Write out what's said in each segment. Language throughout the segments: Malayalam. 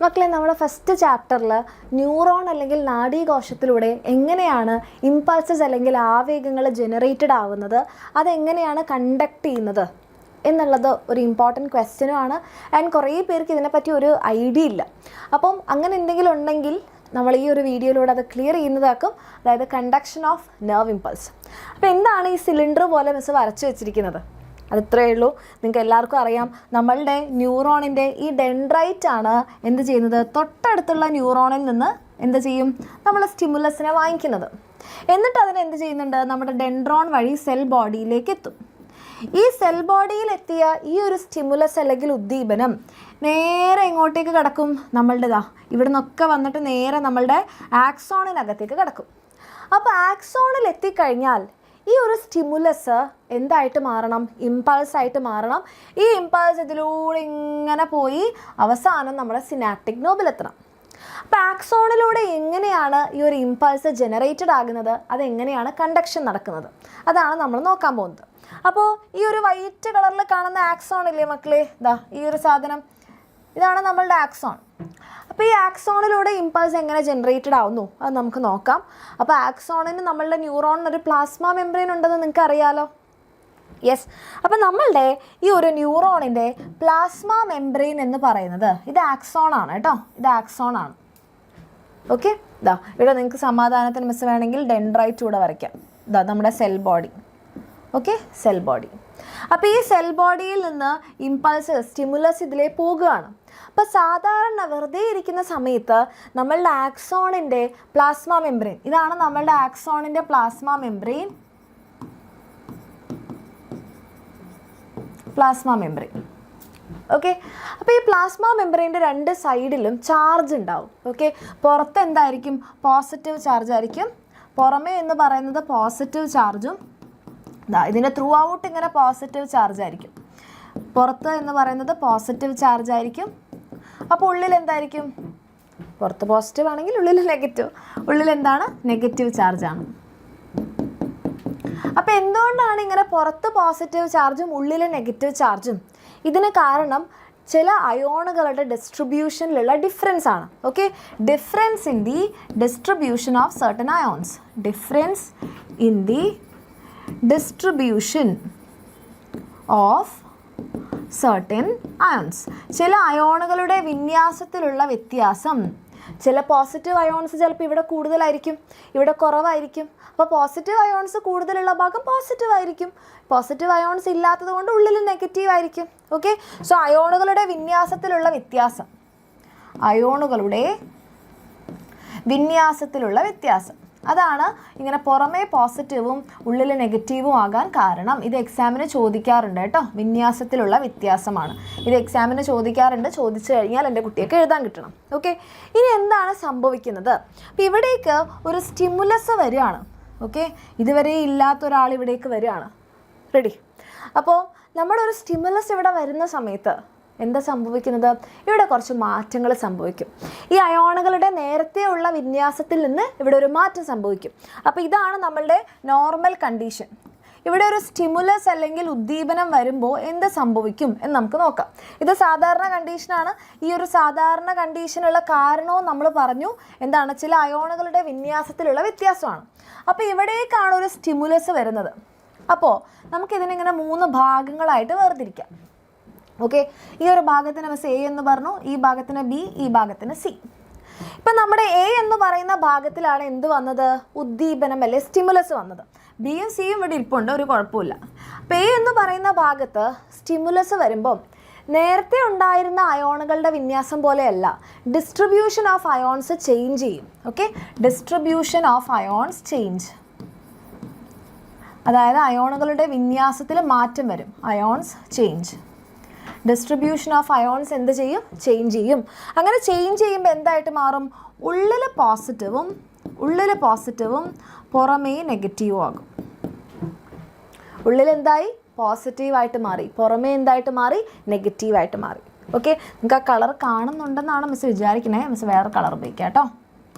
മക്കളെ, നമ്മുടെ ഫസ്റ്റ് ചാപ്റ്ററിൽ ന്യൂറോൺ അല്ലെങ്കിൽ നാഡീകോശത്തിലൂടെ എങ്ങനെയാണ് ഇമ്പൾസസ് അല്ലെങ്കിൽ ആവേഗങ്ങൾ ജനറേറ്റഡ് ആവുന്നത്, അതെങ്ങനെയാണ് കണ്ടക്ട് ചെയ്യുന്നത് എന്നുള്ളത് ഒരു ഇമ്പോർട്ടൻറ്റ് ക്വസ്റ്റ്യനുമാണ്. ആൻഡ് കുറേ പേർക്ക് ഇതിനെപ്പറ്റി ഒരു ഐഡിയ ഇല്ല. അപ്പം അങ്ങനെ എന്തെങ്കിലും ഉണ്ടെങ്കിൽ നമ്മൾ ഈ ഒരു വീഡിയോയിലൂടെ അത് ക്ലിയർ ചെയ്യുന്നതാക്കും. അതായത് കണ്ടക്ഷൻ ഓഫ് നെർവ് ഇമ്പൾസ്. അപ്പോൾ എന്താണ് ഈ സിലിണ്ടർ പോലെ മിസ് വരച്ച് വെച്ചിരിക്കുന്നത്? അതിത്രയേ ഉള്ളൂ. നിങ്ങൾക്ക് എല്ലാവർക്കും അറിയാം, നമ്മളുടെ ന്യൂറോണിൻ്റെ ഈ ഡെൻഡ്രൈറ്റ് ആണ് എന്ത് ചെയ്യുന്നത്, തൊട്ടടുത്തുള്ള ന്യൂറോണിൽ നിന്ന് എന്ത് ചെയ്യും, നമ്മൾ സ്റ്റിമുലസിനെ വാങ്ങിക്കുന്നത്. എന്നിട്ട് അതിന് എന്ത് ചെയ്യുന്നുണ്ട്, നമ്മുടെ ഡെൻഡ്രോൺ വഴി സെൽ ബോഡിയിലേക്ക് എത്തും. ഈ സെൽ ബോഡിയിൽ എത്തിയ ഈ ഒരു സ്റ്റിമുലസ് അല്ലെങ്കിൽ ഉദ്ദീപനം നേരെ എങ്ങോട്ടേക്ക് കിടക്കും, നമ്മളുടേതാ ഇവിടെ നിന്നൊക്കെ വന്നിട്ട് നേരെ നമ്മളുടെ ആക്സോണിനകത്തേക്ക് കിടക്കും. അപ്പോൾ ആക്സോണിൽ എത്തിക്കഴിഞ്ഞാൽ ഈ ഒരു സ്റ്റിമുലസ് എന്തായിട്ട് മാറണം, ഇമ്പൾസായിട്ട് മാറണം. ഈ ഇമ്പൾസ് ഇതിലൂടെ ഇങ്ങനെ പോയി അവസാനം നമ്മുടെ സിനാപ്റ്റിക് നോബിലെത്തണം. അപ്പോൾ ആക്സോണിലൂടെ എങ്ങനെയാണ് ഈ ഒരു ഇമ്പൾസ് ജനറേറ്റഡ് ആകുന്നത്, അതെങ്ങനെയാണ് കണ്ടക്ഷൻ നടക്കുന്നത്, അതാണ് നമ്മൾ നോക്കാൻ പോകുന്നത്. അപ്പോൾ ഈ ഒരു വൈറ്റ് കളറിൽ കാണുന്ന ആക്സോൺ ഇല്ലേ മക്കളെ, ഇതാ ഈ ഒരു സാധനം, ഇതാണ് നമ്മളുടെ ആക്സോൺ. അപ്പോൾ ഈ ആക്സോണിലൂടെ ഇമ്പൾസ് എങ്ങനെ ജനറേറ്റഡ് ആവുന്നു അത് നമുക്ക് നോക്കാം. അപ്പോൾ ആക്സോണിന് നമ്മളുടെ ന്യൂറോണിനൊരു പ്ലാസ്മ മെംബ്രെയിൻ ഉണ്ടെന്ന് നിങ്ങൾക്ക് അറിയാലോ. യെസ്. അപ്പോൾ നമ്മളുടെ ഈ ഒരു ന്യൂറോണിൻ്റെ പ്ലാസ്മ മെംബ്രെയിൻ എന്ന് പറയുന്നത് ഇത് ആക്സോൺ ആണ് കേട്ടോ, ഇത് ആക്സോൺ ആണ്. ഓക്കെ, ഇതാ ഇവിടെ നിങ്ങൾക്ക് സമാധാനത്തിന് മിസ് വേണമെങ്കിൽ ഡെൻഡ്രൈറ്റ് കൂടെ വരയ്ക്കാം. ഇതാ നമ്മുടെ cell body. Okay, cell body. അപ്പോൾ ഈ സെൽ ബോഡിയിൽ നിന്ന് ഇമ്പൾസ് സ്റ്റിമുലസ് ഇതിലേ പോകുകയാണ്. അപ്പോൾ സാധാരണ വെറുതെ ഇരിക്കുന്ന സമയത്ത് നമ്മളുടെ ആക്സോണിൻ്റെ പ്ലാസ്മ മെംബ്രെയിൻ, ഇതാണ് നമ്മളുടെ ആക്സോണിൻ്റെ plasma membrane. Plasma membrane. Okay, അപ്പോൾ ഈ പ്ലാസ്മ മെംബ്രെയിൻ്റെ രണ്ട് സൈഡിലും ചാർജ് ഉണ്ടാവും. ഓക്കെ, പുറത്ത് എന്തായിരിക്കും, പോസിറ്റീവ് ചാർജ് ആയിരിക്കും. പുറമേ എന്ന് പറയുന്നത് പോസിറ്റീവ് ചാർജും, ഇതിൻ്റെ ത്രൂ ഔട്ട് ഇങ്ങനെ പോസിറ്റീവ് ചാർജ് ആയിരിക്കും. പുറത്ത് എന്ന് പറയുന്നത് പോസിറ്റീവ് ചാർജ് ആയിരിക്കും. അപ്പോൾ ഉള്ളിൽ എന്തായിരിക്കും, പുറത്ത് പോസിറ്റീവ് ആണെങ്കിൽ ഉള്ളിൽ നെഗറ്റീവ്, ഉള്ളിൽ എന്താണ്, നെഗറ്റീവ് ചാർജാണ്. അപ്പോൾ എന്തുകൊണ്ടാണ് ഇങ്ങനെ പുറത്ത് പോസിറ്റീവ് ചാർജും ഉള്ളിൽ നെഗറ്റീവ് ചാർജും? ഇതിന് കാരണം ചില അയോണുകളുടെ ഡിസ്ട്രിബ്യൂഷനിലുള്ള ഡിഫറൻസ് ആണ്. Okay, difference in the distribution of certain ions. Difference in the distribution of certain ions. ചില അയോണുകളുടെ വിന്യാസത്തിലുള്ള വ്യത്യാസം. ചില പോസിറ്റീവ് അയോൺസ് ചിലപ്പോൾ ഇവിടെ കൂടുതലായിരിക്കും, ഇവിടെ കുറവായിരിക്കും. അപ്പോൾ പോസിറ്റീവ് അയോൺസ് കൂടുതലുള്ള ഭാഗം പോസിറ്റീവ് ആയിരിക്കും, പോസിറ്റീവ് അയോൺസ് ഇല്ലാത്തത് കൊണ്ട് ഉള്ളിൽ നെഗറ്റീവ് ആയിരിക്കും. ഓക്കെ, സോ അയോണുകളുടെ വിന്യാസത്തിലുള്ള വ്യത്യാസം, അയോണുകളുടെ വിന്യാസത്തിലുള്ള വ്യത്യാസം, അതാണ് ഇങ്ങനെ പുറമേ പോസിറ്റീവും ഉള്ളിൽ നെഗറ്റീവും ആകാൻ കാരണം. ഇത് എക്സാമിന് ചോദിക്കാറുണ്ട് കേട്ടോ, വിന്യാസത്തിലുള്ള വ്യത്യാസമാണ്. ഇത് എക്സാമിന് ചോദിക്കാറുണ്ട്, ചോദിച്ചു കഴിഞ്ഞാൽ എൻ്റെ കുട്ടിയൊക്കെ എഴുതാൻ കിട്ടണം. ഓക്കെ, ഇനി എന്താണ് സംഭവിക്കുന്നത്? അപ്പോൾ ഇവിടേക്ക് ഒരു സ്റ്റിമുലസ് വരികയാണ്. ഓക്കെ, ഇതുവരെ ഇല്ലാത്ത ഒരാൾ ഇവിടേക്ക് വരികയാണ്. റെഡി? അപ്പോൾ നമ്മുടെ ഒരു സ്റ്റിമുലസ് ഇവിടെ വരുന്ന സമയത്ത് എന്താ സംഭവിക്കുന്നത്, ഇവിടെ കുറച്ച് മാറ്റങ്ങൾ സംഭവിക്കും. ഈ അയോണുകളുടെ നേരത്തെ ഉള്ള വിന്യാസത്തിൽ നിന്ന് ഇവിടെ ഒരു മാറ്റം സംഭവിക്കും. അപ്പോൾ ഇതാണ് നമ്മളുടെ നോർമൽ കണ്ടീഷൻ. ഇവിടെ ഒരു സ്റ്റിമുലസ് അല്ലെങ്കിൽ ഉദ്ദീപനം വരുമ്പോൾ എന്ത് സംഭവിക്കും എന്ന് നമുക്ക് നോക്കാം. ഇത് സാധാരണ കണ്ടീഷനാണ്. ഈ ഒരു സാധാരണ കണ്ടീഷനുള്ള കാരണവും നമ്മൾ പറഞ്ഞു, എന്താണ്, ചില അയോണുകളുടെ വിന്യാസത്തിലുള്ള വ്യത്യാസമാണ്. അപ്പോൾ ഇവിടേക്കാണ് ഒരു സ്റ്റിമുലസ് വരുന്നത്. അപ്പോൾ നമുക്കിതിനിങ്ങനെ 3 ഭാഗങ്ങളായിട്ട് വേർതിരിക്കാം. ഓക്കെ, ഈ ഒരു ഭാഗത്തിന് മിസ് എ എന്ന് പറഞ്ഞു, ഈ ഭാഗത്തിന് ബി, ഈ ഭാഗത്തിന് സി. ഇപ്പം നമ്മുടെ എ എന്ന് പറയുന്ന ഭാഗത്തിലാണ് എന്ത് വന്നത്, ഉദ്ദീപനം അല്ലെ സ്റ്റിമുലസ് വന്നത്. ബിയും സിയും ഇവിടെ ഇരിപ്പുണ്ട്, ഒരു കുഴപ്പമില്ല. അപ്പം എ എന്ന് പറയുന്ന ഭാഗത്ത് സ്റ്റിമുലസ് വരുമ്പം നേരത്തെ ഉണ്ടായിരുന്ന അയോണുകളുടെ വിന്യാസം പോലെയല്ല, ഡിസ്ട്രിബ്യൂഷൻ ഓഫ് അയോൺസ് ചേഞ്ച് ചെയ്യും. Okay, distribution of ions change, അതായത് അയോണുകളുടെ വിന്യാസത്തിൽ മാറ്റം വരും. Ions change, distribution of ions എന്ത് ചെയ്യും, ചേഞ്ച് ചെയ്യും. അങ്ങനെ ചേഞ്ച് ചെയ്യുമ്പോൾ എന്തായിട്ട് മാറും, ഉള്ളിൽ പോസിറ്റീവും പുറമേ നെഗറ്റീവും ആകും. ഉള്ളിൽ എന്തായി, പോസിറ്റീവായിട്ട് മാറി, പുറമേ എന്തായിട്ട് മാറി, നെഗറ്റീവായിട്ട് മാറി. ഓക്കെ, നിങ്ങൾക്ക് ആ കളർ കാണുന്നുണ്ടെന്നാണ് മിസ് വിചാരിക്കണേ. മിസ് വേറെ കളർ ഉപയോഗിക്കാം കേട്ടോ.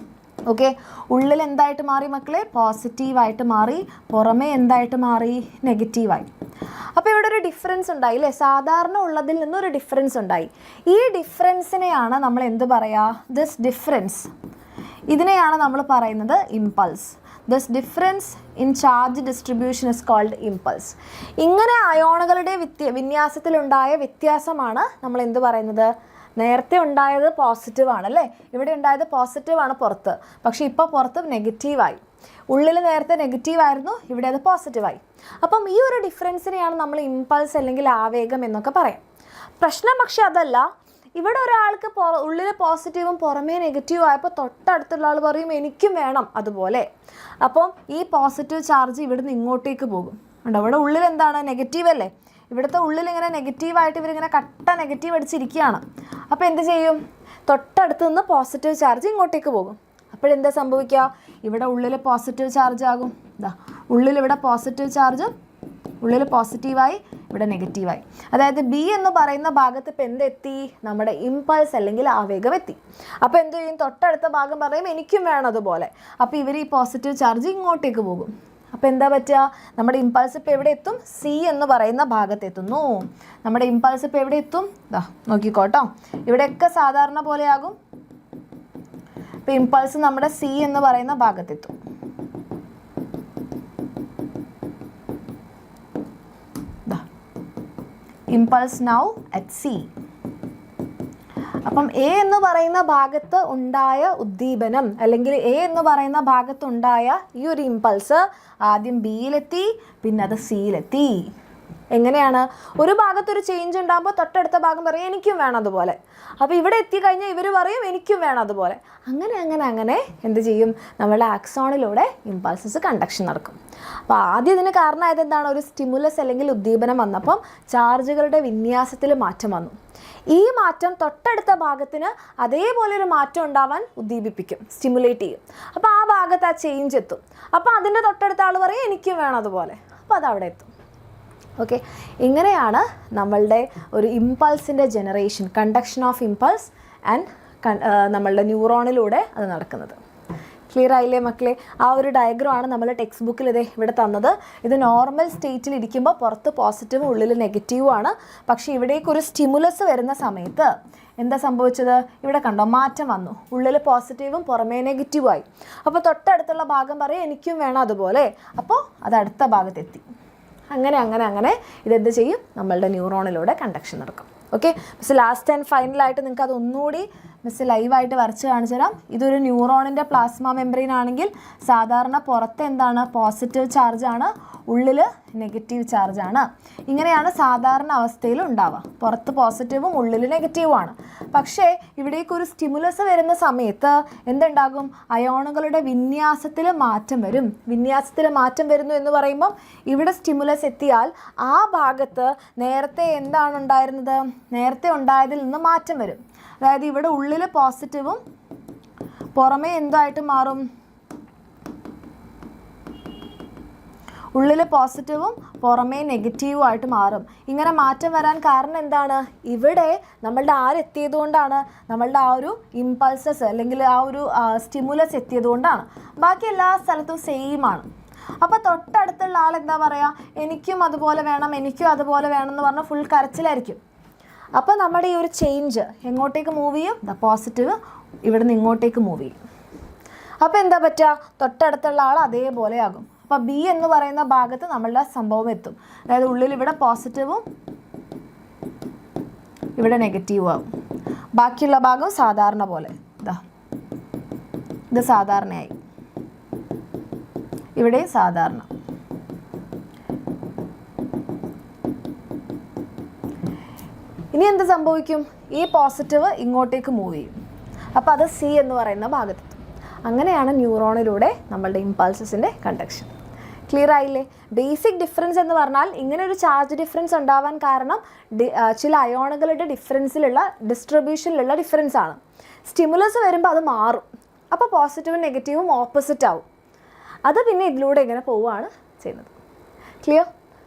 ഓക്കെ, ഉള്ളിൽ എന്തായിട്ട് മാറി മക്കളെ? പോസിറ്റീവായിട്ട് മാറി, പുറമേ എന്തായിട്ട് മാറി? നെഗറ്റീവായി. അപ്പോൾ ഇവിടെ ഒരു ഡിഫറൻസ് ഉണ്ടായി അല്ലേ? സാധാരണ ഉള്ളതിൽ നിന്നൊരു ഡിഫറൻസ് ഉണ്ടായി. ഈ ഡിഫറൻസിനെയാണ് നമ്മൾ എന്ത് പറയുക? ദിസ് ഡിഫറൻസ്, ഇതിനെയാണ് നമ്മൾ പറയുന്നത് impulse. This difference in charge distribution is called impulse. ഇങ്ങനെ അയോണുകളുടെ വിന്യാസത്തിലുണ്ടായ വ്യത്യാസമാണ് നമ്മൾ എന്ത് പറയുന്നത്? നേരത്തെ ഉണ്ടായത് പോസിറ്റീവാണ് അല്ലേ? ഇവിടെ ഉണ്ടായത് പോസിറ്റീവാണ് പുറത്ത്, പക്ഷേ ഇപ്പോൾ പുറത്ത് നെഗറ്റീവായി. ഉള്ളിൽ നേരത്തെ നെഗറ്റീവായിരുന്നു, ഇവിടെ അത് പോസിറ്റീവായി. അപ്പം ഈ ഒരു ഡിഫറൻസിനെയാണ് നമ്മൾ ഇമ്പൾസ് അല്ലെങ്കിൽ ആവേഗം എന്നൊക്കെ പറയാം. പ്രശ്നം പക്ഷെ അതല്ല, ഇവിടെ ഒരാൾക്ക് ഉള്ളിൽ പോസിറ്റീവും പുറമേ നെഗറ്റീവും ആയപ്പോൾ തൊട്ടടുത്തുള്ള ആൾ പറയും എനിക്കും വേണം അതുപോലെ. അപ്പം ഈ പോസിറ്റീവ് ചാർജ് ഇവിടുന്ന് ഇങ്ങോട്ടേക്ക് പോകും. ഉണ്ടോ? ഇവിടെ ഉള്ളിൽ എന്താണ്? നെഗറ്റീവ് അല്ലേ? ഇവിടുത്തെ ഉള്ളിൽ ഇങ്ങനെ നെഗറ്റീവായിട്ട് ഇവരിങ്ങനെ കട്ട നെഗറ്റീവ് അടിച്ചിരിക്കുകയാണ്. അപ്പോൾ എന്ത് ചെയ്യും? തൊട്ടടുത്ത് നിന്ന് പോസിറ്റീവ് ചാർജ് ഇങ്ങോട്ടേക്ക് പോകും. അപ്പോഴെന്താ സംഭവിക്കുക? ഇവിടെ ഉള്ളിൽ പോസിറ്റീവ് ചാർജ് ആകും. ഇതാ ഉള്ളിൽ ഇവിടെ പോസിറ്റീവ് ചാർജ്, ഉള്ളിൽ പോസിറ്റീവായി, ഇവിടെ നെഗറ്റീവായി. അതായത് ബി എന്ന് പറയുന്ന ഭാഗത്ത് ഇപ്പം എന്തെത്തി? നമ്മുടെ ഇമ്പൾസ് അല്ലെങ്കിൽ ആവേഗം എത്തി. അപ്പോൾ എന്ത് ചെയ്യും? തൊട്ടടുത്ത ഭാഗം പറയും എനിക്കും വേണം അതുപോലെ. അപ്പോൾ ഇവർ ഈ പോസിറ്റീവ് ചാർജ് ഇങ്ങോട്ടേക്ക് പോകും. അപ്പോൾ എന്താ പറ്റുക? നമ്മുടെ ഇമ്പൾസ് ഇപ്പോൾ എവിടെ എത്തും? സി എന്ന് പറയുന്ന ഭാഗത്ത് എത്തുന്നു. നമ്മുടെ ഇമ്പൾസ് ഇപ്പോൾ എവിടെ എത്തും? ഇതാ നോക്കിക്കോട്ടോ, ഇവിടെയൊക്കെ സാധാരണ പോലെയാകും. ഇപ്പോൾ ഇമ്പൾസ് നമ്മുടെ സി എന്ന് പറയുന്ന ഭാഗത്തെത്തും. Impulse now at C. അപ്പം എ എന്ന് പറയുന്ന ഭാഗത്ത് ഉണ്ടായ ഉദ്ദീപനം അല്ലെങ്കിൽ എ എന്ന് പറയുന്ന ഭാഗത്തുണ്ടായ ഈ ഒരു ഇമ്പൾസ് ആദ്യം ബിയിലെത്തി, പിന്നെ അത് സിയിലെത്തി. എങ്ങനെയാണ്? ഒരു ഭാഗത്തൊരു ചേഞ്ച് ഉണ്ടാകുമ്പോൾ തൊട്ടടുത്ത ഭാഗം പറയും എനിക്കും വേണം അതുപോലെ. അപ്പോൾ ഇവിടെ എത്തിക്കഴിഞ്ഞാൽ ഇവർ പറയും എനിക്കും വേണം അതുപോലെ. അങ്ങനെ അങ്ങനെ അങ്ങനെ എന്ത് ചെയ്യും? നമ്മളുടെ ആക്സോണിലൂടെ ഇമ്പൾസസ് കണ്ടക്ഷൻ നടക്കും. അപ്പോൾ ആദ്യം ഇതിന് കാരണമായത് എന്താണ്? ഒരു സ്റ്റിമുലസ് അല്ലെങ്കിൽ ഉദ്ദീപനം വന്നപ്പം ചാർജുകളുടെ വിന്യാസത്തിൽ മാറ്റം വന്നു. ഈ മാറ്റം തൊട്ടടുത്ത ഭാഗത്തിന് അതേപോലെ ഒരു മാറ്റം ഉണ്ടാവാൻ ഉദ്ദീപിപ്പിക്കും, സ്റ്റിമുലേറ്റ് ചെയ്യും. അപ്പോൾ ആ ഭാഗത്ത് ആ ചേഞ്ച് എത്തും. അപ്പോൾ അതിൻ്റെ തൊട്ടടുത്ത ആൾ പറയും എനിക്കും വേണം അതുപോലെ. അപ്പോൾ അത് അവിടെ എത്തും. ഓക്കെ, ഇങ്ങനെയാണ് നമ്മളുടെ ഒരു ഇമ്പൾസിൻ്റെ generation, conduction of impulse and നമ്മളുടെ ന്യൂറോണിലൂടെ അത് നടക്കുന്നത്. ക്ലിയർ ആയില്ലേ മക്കളെ? ആ ഒരു ഡയഗ്രമാണ് നമ്മൾ ടെക്സ്റ്റ് ബുക്കിൽ ഇവിടെ തന്നത്. ഇത് നോർമൽ സ്റ്റേറ്റിൽ ഇരിക്കുമ്പോൾ പുറത്ത് പോസിറ്റീവും ഉള്ളിൽ നെഗറ്റീവും ആണ്. പക്ഷേ ഇവിടേക്കൊരു സ്റ്റിമുലസ് വരുന്ന സമയത്ത് എന്താ സംഭവിച്ചത്? ഇവിടെ കണ്ടോ, മാറ്റം വന്നു. ഉള്ളിൽ പോസിറ്റീവും പുറമേ നെഗറ്റീവായി. അപ്പോൾ തൊട്ടടുത്തുള്ള ഭാഗം പറയും എനിക്കും വേണം അതുപോലെ. അപ്പോൾ അത് അടുത്ത ഭാഗത്തെത്തി. അങ്ങനെ അങ്ങനെ അങ്ങനെ ഇതെന്ത് ചെയ്യും? നമ്മളുടെ ന്യൂറോണിലൂടെ കണ്ടക്ഷൻ നടക്കും. ഓക്കെ, മിസ് ലാസ്റ്റ് ആൻഡ് ഫൈനലായിട്ട് നിങ്ങൾക്ക് അതൊന്നുകൂടി മിസ് ലൈവായിട്ട് വരച്ച് കാണിച്ചു തരാം. ഇതൊരു ന്യൂറോണിൻ്റെ പ്ലാസ്മ മെംബ്രെയിൻ ആണെങ്കിൽ സാധാരണ പുറത്ത് എന്താണ്? പോസിറ്റീവ് ചാർജാണ്, ഉള്ളിൽ നെഗറ്റീവ് ചാർജാണ്. ഇങ്ങനെയാണ് സാധാരണ അവസ്ഥയിൽ ഉണ്ടാവുക. പുറത്ത് പോസിറ്റീവും ഉള്ളിൽ നെഗറ്റീവുമാണ്. പക്ഷേ ഇവിടേക്കൊരു സ്റ്റിമുലസ് വരുന്ന സമയത്ത് എന്തുണ്ടാകും? അയോണുകളുടെ വിന്യാസത്തിൽ മാറ്റം വരും. വിന്യാസത്തിൽ മാറ്റം വരുന്നു എന്ന് പറയുമ്പം ഇവിടെ സ്റ്റിമുലസ് എത്തിയാൽ ആ ഭാഗത്ത് നേരത്തെ എന്താണ് ഉണ്ടായിരുന്നത്? നേരത്തെ ഉണ്ടായതിൽ നിന്ന് മാറ്റം വരും. അതായത് ഇവിടെ ഉള്ളിൽ പോസിറ്റീവും പുറമേ എന്തായിട്ട് മാറും? ഉള്ളിൽ പോസിറ്റീവും പുറമേ നെഗറ്റീവും ആയിട്ട് മാറും. ഇങ്ങനെ മാറ്റം വരാൻ കാരണം എന്താണ്? ഇവിടെ നമ്മളുടെ ആരെത്തിയത് കൊണ്ടാണ്? നമ്മളുടെ ആ ഒരു ഇമ്പൾസസ് അല്ലെങ്കിൽ ആ ഒരു സ്റ്റിമുലസ് എത്തിയത് കൊണ്ടാണ്. ബാക്കി എല്ലാ സ്ഥലത്തും സെയിം ആണ്. അപ്പോൾ തൊട്ടടുത്തുള്ള ആൾ എന്താ പറയുക? എനിക്കും അതുപോലെ വേണം, എനിക്കും അതുപോലെ വേണം എന്ന് പറഞ്ഞാൽ ഫുൾ കരച്ചിലായിരിക്കും. അപ്പോൾ നമ്മുടെ ഈ ഒരു ചേഞ്ച് എങ്ങോട്ടേക്ക് മൂവ് ചെയ്യും? ദ പോസിറ്റീവ് ഇവിടുന്ന് ഇങ്ങോട്ടേക്ക് മൂവ് ചെയ്യും. അപ്പോൾ എന്താ പറ്റുക? തൊട്ടടുത്തുള്ള ആൾ അതേപോലെ ആകും. അപ്പോൾ ബി എന്ന് പറയുന്ന ഭാഗത്ത് നമ്മളുടെ സംഭവം എത്തും. അതായത് ഉള്ളിൽ ഇവിടെ പോസിറ്റീവും ഇവിടെ നെഗറ്റീവും ആകും. ബാക്കിയുള്ള ഭാഗം സാധാരണ പോലെ. ഇത് സാധാരണയായി, ഇവിടെ സാധാരണ. ഇനി എന്ത് സംഭവിക്കും? ഈ പോസിറ്റീവ് ഇങ്ങോട്ടേക്ക് മൂവ് ചെയ്യും. അപ്പോൾ അത് സി എന്ന് പറയുന്ന ഭാഗത്തെത്തും. അങ്ങനെയാണ് ന്യൂറോണിലൂടെ നമ്മളുടെ ഇമ്പൾസസിൻ്റെ കണ്ടക്ഷൻ. ക്ലിയർ ആയില്ലേ? ബേസിക് ഡിഫറൻസ് എന്ന് പറഞ്ഞാൽ ഇങ്ങനെ ഒരു ചാർജ് ഡിഫറൻസ് ഉണ്ടാവാൻ കാരണം ചില അയോണുകളുടെ ഡിഫറൻസിലുള്ള ഡിസ്ട്രിബ്യൂഷനിലുള്ള ഡിഫറൻസ് ആണ്. സ്റ്റിമുലസ് വരുമ്പോൾ അത് മാറും. അപ്പോൾ പോസിറ്റീവും നെഗറ്റീവും ഓപ്പോസിറ്റ് ആവും. അത് പിന്നെ ഇതിലൂടെ ഇങ്ങനെ പോവുകയാണ് ചെയ്യുന്നത്. ക്ലിയർ?